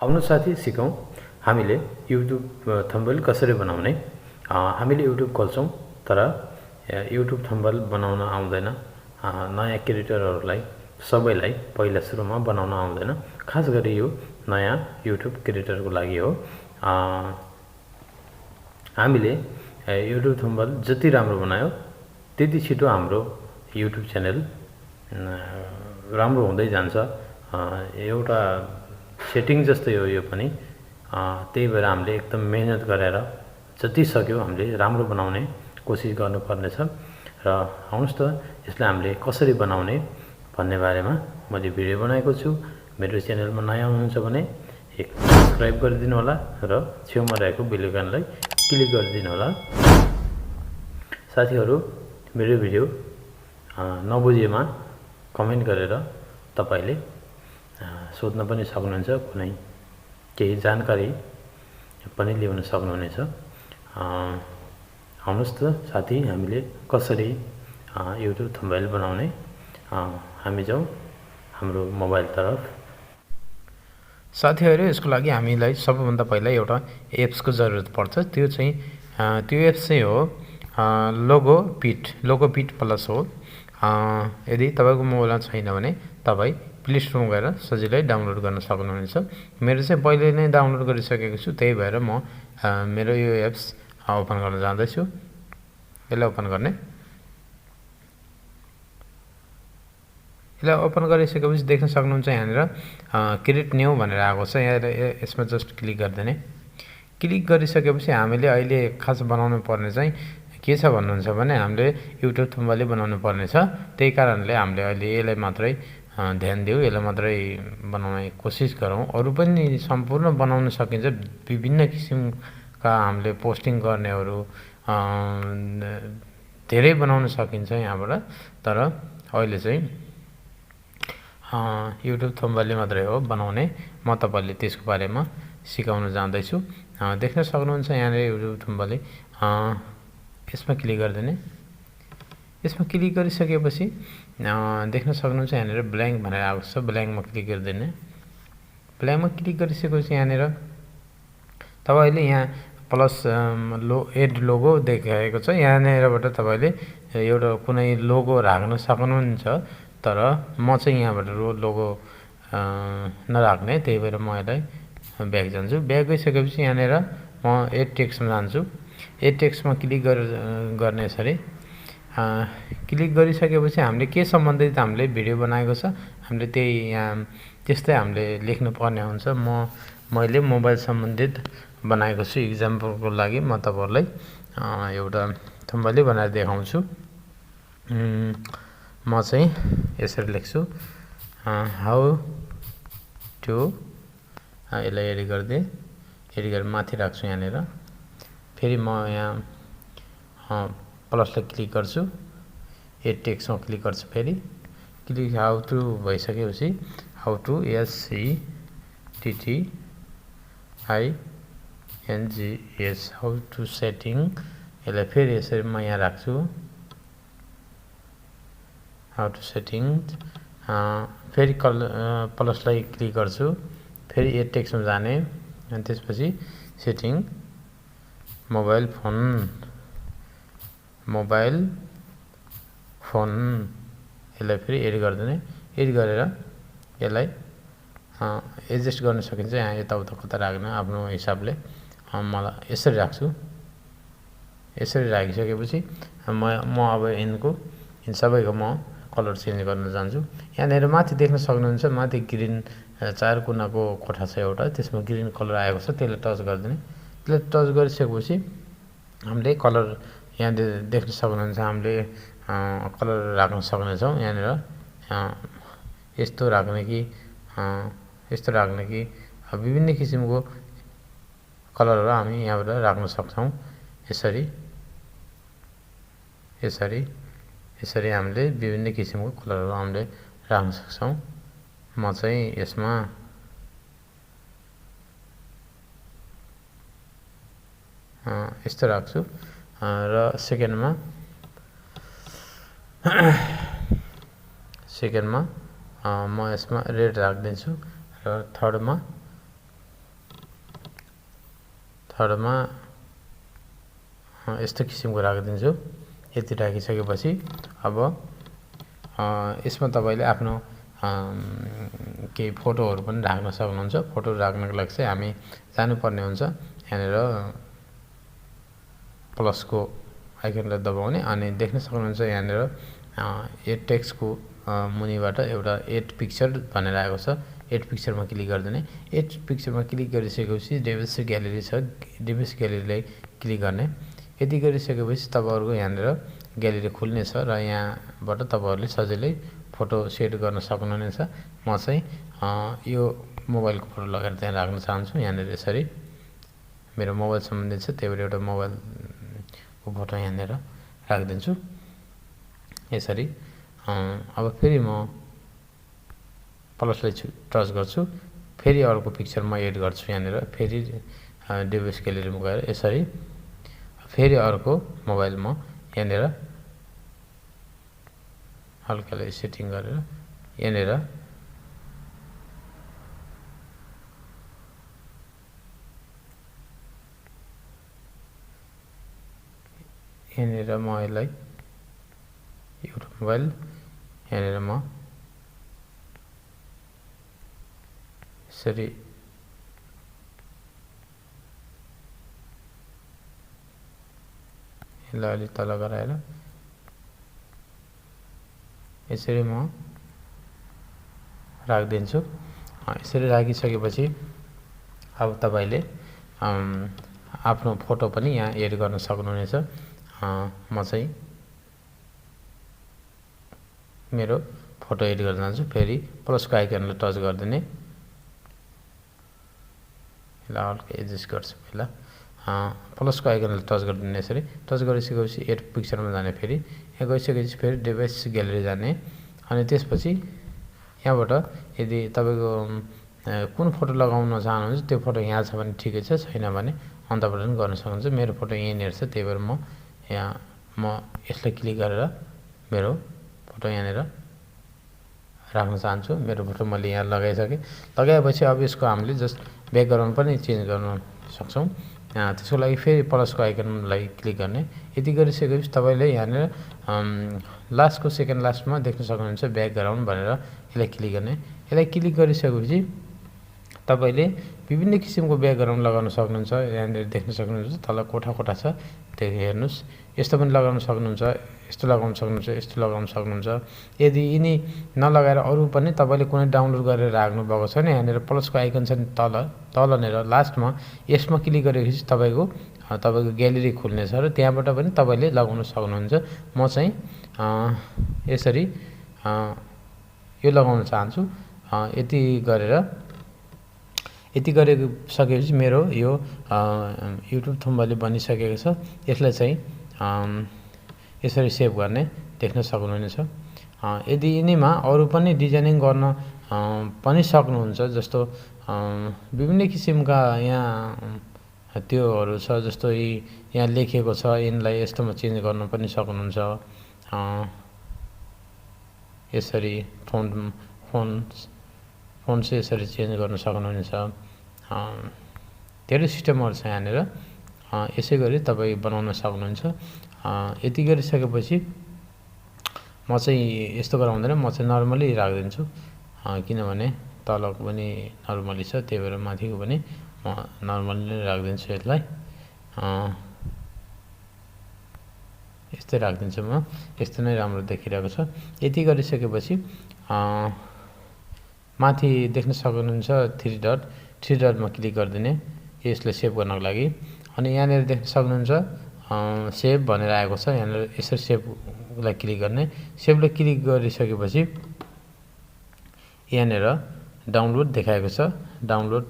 आउनुहोस् साथी सिकौं हामीले YouTube थम्बनेल कसरी बनाउने। हामीले YouTube खोल्छौं तर YouTube थम्बनेल बनाउन आउँदैन। नयाँ क्रिएटरहरुलाई सबैलाई पहिला सुरुमा बनाउन आउँदैन। खास गरी यो नयाँ YouTube क्रिएटरको लागि हो। हामीले YouTube थम्बनेल जति राम्रो बनायो त्यति छिटो हाम्रो YouTube च्यानल राम्रो हुँदै जान्छ। एउटा सेटिङ जस्तै हो यो पनि। त्यही भएर हामीले एकदम मेहनत गरेर जति सक्यो हामीले राम्रो बनाउने कोसिस गर्नुपर्ने छ। र आउनुहोस् त यसलाई हामीले कसरी बनाउने भन्ने बारेमा मैले भिडियो बनाएको छु। मेरो च्यानलमा नयाँ हुनुहुन्छ भने एक सब्स्क्राइब गरिदिनु होला र छेउमा रहेको बेल आइकनलाई क्लिक गरिदिनु होला। साथीहरु, मेरो भिडियो नबुझेमा कमेन्ट गरेर तपाईले सोध्न पनि सक्नुहुन्छ। कुनै केही जानकारी पनि ल्याउन सक्नुहुनेछ। आउनुहोस् त साथी हामीले कसरी YouTube थम्बनेल बनाउने। हामी जाउँ हाम्रो मोबाइल तर्फ। साथीहरु, यसको लागि हामीलाई सबैभन्दा पहिला एउटा एप्स को जरुरत पर्छ। त्यो एप्स चाहिँ हो लोगोपिट प्लस हो। यदि तपाईको मोबाइलमा छैन भने तपाई प्ले स्टोरमा गएर सजिलै डाउनलोड गर्न सक्नुहुनेछ। मेरो चाहिँ पहिले नै डाउनलोड गरिसकेको छु, त्यही भएर म मेरो यो एप्स ओपन गर्न जाँदै छु। यसलाई ओपन गर्ने। यसलाई ओपन गरिसकेपछि देख्न सक्नुहुन्छ यहाँनिर क्रिएट न्यू भनेर आएको छ। यसमा जस्ट क्लिक गर्दिने। क्लिक गरिसकेपछि हामीले अहिले खास बनाउनु पर्ने चाहिँ के छ भन्नुहुन्छ भने हामीले YouTube थम्बनेल बनाउनु पर्ने छ। त्यही कारणले हामीले अहिले यसलाई मात्रै ध्यान दिऊ, यसलाई मात्रै बनाउने कोसिस गरौँ। अरु पनि सम्पूर्ण बनाउन सकिन्छ। विभिन्न किसिमका हामीले पोस्टिङ गर्नेहरु धेरै बनाउन सकिन्छ यहाँबाट। तर अहिले चाहिँ YouTube थम्बनेल मात्रै हो बनाउने। म तपाईलाई त्यसको बारेमा सिकाउन जाँदै छु। देख्न सक्नुहुन्छ यहाँ YouTube थम्बनेल। यसमा क्लिक गर्दिने। यसमा क्लिक गरिसकेपछि देख्न सक्नुहुन्छ यहाँनिर ब्ल्याङ्क भनेर आएको छ। ब्ल्याङ्कमा क्लिक गरिदिने। ब्ल्याङ्कमा क्लिक गरिसकेपछि यहाँनिर तपाईले यहाँ प्लस एड लोगो देखाएको छ। यहाँनिरबाट तपाईले एउटा कुनै लोगो राख्न सक्नुहुन्छ। तर म चाहिँ यहाँबाट लोगो नराख्ने, त्यही भएर म यसलाई ब्याक जान्छु। ब्याक गइसकेपछि यहाँनिर म एड टेक्स्टमा जान्छु। एड टेक्स्टमा क्लिक गर्ने यसरी क्लिक गरिसकेपछि हामीले के सम्बन्धित हामीले भिडियो बनाएको छ हामीले त्यही यहाँ त्यस्तै हामीले लेख्नु पर्ने हुन्छ। मैले मोबाइल सम्बन्धित बनाएको छु। एक्जाम्पलको लागि म तपाईहरुलाई एउटा थम्बनेल बनाएर देखाउँछु। म चाहिँ यसरी लेख्छु हाउ टु। यसलाई एडिट गर्दै एडिट गरेर माथि राख्छु यहाँनिर। फेरि म यहाँ प्लसलाई क्लिक गर्छु। एड टेक्स्टमा क्लिक गर्छु। फेरि क्लिक हाउ टु भइसकेपछि how to SETTINGS how to setting. यसलाई फेरि यसरी म यहाँ राख्छु हाउ टु सेटिङ। फेरि प्लसलाई क्लिक गर्छु। फेरि एड टेक्स्टमा जाने अनि त्यसपछि सेटिङ मोबाइल फोन यसलाई फेरि एड गर्दिने। एड गरेर यसलाई एडजस्ट गर्न सकिन्छ। यहाँ यताउता कता राख्न आफ्नो हिसाबले। मलाई यसरी राख्छु। यसरी राखिसकेपछि म अब इन सबैको म कलर चेन्ज गर्न जान्छु। यहाँनिर माथि देख्न सक्नुहुन्छ माथि ग्रीन चार कुनाको कोठा छ एउटा, त्यसमा ग्रीन कलर आएको छ। त्यसलाई टच गर्दिने। त्यसलाई टच गरिसकेपछि हामीले कलर यहाँ देख्न सक्नुहुन्छ हामीले कलर राख्न सक्नेछौँ। यहाँनिर यस्तो राख्ने कि यस्तो राख्ने कि विभिन्न किसिमको कलरहरु हामी यहाँबाट राख्न सक्छौँ। यसरी हामीले विभिन्न किसिमको कलरहरु हामीले राख्न सक्छौँ। म चाहिँ यसमा यस्तो राख्छु र सेकेन्डमा म यसमा रेड राख्दिन्छु र थर्डमा थर्डमा यस्तो किसिमको राखिदिन्छु। यति राखिसकेपछि अब यसमा तपाईले आफ्नो केही फोटोहरु पनि राख्न सक्नुहुन्छ। फोटो राख्नको लागि चाहिँ हामी जानुपर्ने हुन्छ यहाँनिर प्लसको आइकनलाई दबाउने अनि देख्न सक्नुहुन्छ यहाँनिर एड टेक्स्टको मुनिबाट एउटा एड पिक्चर भनेर आएको छ। एड पिक्चरमा क्लिक गर्दिने। एड पिक्चरमा क्लिक गरिसकेपछि डेभिस ग्यालेरी छ। डेभिस ग्यालेरीलाई क्लिक गर्ने। यति गरिसकेपछि तपाईहरुको यहाँनिर ग्यालेरी खुल्ने छ र यहाँबाट तपाईहरुले सजिलै फोटो सेट गर्न सक्नुहुनेछ। म चाहिँ यो मोबाइलको फोटो लगाएर त्यहाँ राख्न चाहन्छु। यहाँनिर यसरी मेरो मोबाइल सम्बन्धित छ, त्यही भएर एउटा मोबाइलको फोटो यहाँनिर राखिदिन्छु यसरी। अब फेरि म प्लसलाई टच गर्छु। फेरि अर्को पिक्चर म एड गर्छु यहाँनिर। फेरि डेभिस ग्यालेरीमा गएर यसरी फेरि अर्को मोबाइल म यहाँनिर हल्काले सेटिङ गरेर यहाँनिर म यसलाई एउटा मोबाइल यहाँनिर म यसरी यसलाई अलि तल गराएर यसरी म राखिदिन्छु। यसरी राखिसकेपछि अब तपाईले आफ्नो फोटो पनि यहाँ एड गर्न सक्नुहुनेछ। म चाहिँ मेरो फोटो एड गर्न जान्छु। फेरि प्लसको आइकनलाई टच गर्दिने। यसलाई हल्का एडजस्ट गर्छु पहिला। प्लसको आइकनलाई टच गरिदिने यसरी। टच गरिसकेपछि एड पिक्चरमा जाने। फेरि यहाँ गइसकेपछि फेरि डिभाइस ग्यालेरी जाने अनि त्यसपछि यहाँबाट यदि तपाईको कुन फोटो लगाउन चाहनुहुन्छ त्यो फोटो यहाँ छ भने ठिकै छ, छैन भने अन्तबाट पनि गर्न सक्नुहुन्छ। मेरो फोटो यहीँनिर छ, त्यही भएर म यसलाई क्लिक गरेर मेरो फोटो यहाँनिर राख्न चाहन्छु। मेरो फोटो मैले यहाँ लगाइसकेँ। लगाएपछि अब यसको हामीले जस्ट ब्याकग्राउन्ड पनि चेन्ज गर्न सक्छौँ। त्यसको लागि फेरि प्लसको आइकनलाई क्लिक गर्ने। यति गरिसकेपछि तपाईले यहाँनिर लास्टको सेकेन्ड लास्टमा देख्न सक्नुहुन्छ ब्याकग्राउन्ड भनेर यसलाई क्लिक गर्ने। यसलाई क्लिक गरिसकेपछि तपाईले विभिन्न किसिमको ब्याकग्राउन्ड लगाउन सक्नुहुन्छ। यहाँनिर देख्न सक्नुहुन्छ तल कोठा कोठा छ, त्यो हेर्नुस्। यस्तो पनि लगाउन सक्नुहुन्छ, यस्तो लगाउन सक्नुहुन्छ, यस्तो लगाउन सक्नुहुन्छ। यदि यिनी नलगाएर अरु पनि तपाईले कुनै डाउनलोड गरेर राख्नु भएको छ भने यहाँनिर प्लसको आइकन छ नि तलनेर लास्टमा यसमा क्लिक गरेपछि तपाईको ग्यालेरी खुल्ने छ र त्यहाँबाट पनि तपाईले लगाउन सक्नुहुन्छ। म चाहिँ यसरी यो लगाउन चाहन्छु। यति गरिसकेपछि मेरो यो युट्युब थम्बनेल बनिसकेको छ। यसलाई चाहिँ यसरी सेभ गर्ने देख्न सक्नुहुनेछ। यदि यिनीमा अरु पनि डिजाइनिङ गर्न पनि सक्नुहुन्छ, जस्तो विभिन्न किसिमका यहाँ त्योहरु छ, जस्तो यहाँ लेखेको छ, यिनलाई यस्तोमा चेन्ज गर्न पनि सक्नुहुन्छ। यसरी फोन्ट चाहिँ यसरी चेन्ज गर्न सक्नुहुनेछ। धेरै सिस्टमहरु छ यहाँनिर। यसै गरी तपाई बनाउन सक्नुहुन्छ। यति गरिसकेपछि म चाहिँ यस्तो गराउँदैन, म चाहिँ नर्मली राख्दिन्छु। किनभने तलको पनि नर्मली छ, त्यही भएर माथिको पनि म नर्मली नै राख्दिन्छु। यसलाई यस्तै राख्दिन्छु म। यस्तो नै राम्रो देखिरहेको छ। यति गरिसकेपछि माथि देख्न सक्नुहुन्छ थ्री डटमा क्लिक गर्दिने यसलाई सेभ गर्नको लागि। अनि यहाँनिर देख्न सक्नुहुन्छ सेभ भनेर आएको छ। यहाँनिर यसरी सेभलाई क्लिक गर्ने। सेभलाई क्लिक गरिसकेपछि यहाँनिर डाउनलोड देखाएको छ। डाउनलोड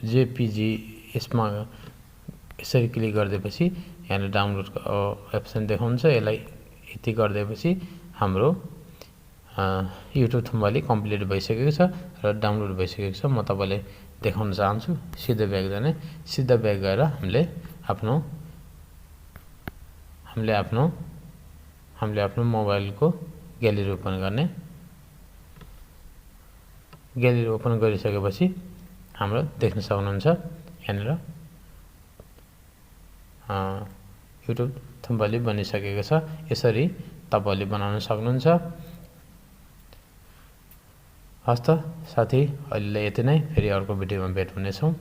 जेपीजी यसमा यसरी क्लिक गरिदिएपछि यहाँनिर डाउनलोडको अप्सन देखाउँछ। यसलाई यति गरिदिएपछि हाम्रो युट्युब थम्बनेल कम्प्लिट भइसकेको छ र डाउनलोड भइसकेको छ। म तपाईलाई देखाउन चाहन्छु। सिधा ब्याक जाने। सिधा ब्याक गएर हामीले आफ्नो मोबाइलको ग्यालेरी ओपन गर्ने। ग्यालेरी ओपन गरिसकेपछि हाम्रो देख्न सक्नुहुन्छ यहाँनिर युट्युब थम्बनेल बनिसकेको छ। यसरी तपाईले बनाउन सक्नुहुन्छ। हस्त साथी, अहिलेलाई यति नै। फेरि अर्को भिडियोमा भेट हुनेछौँ।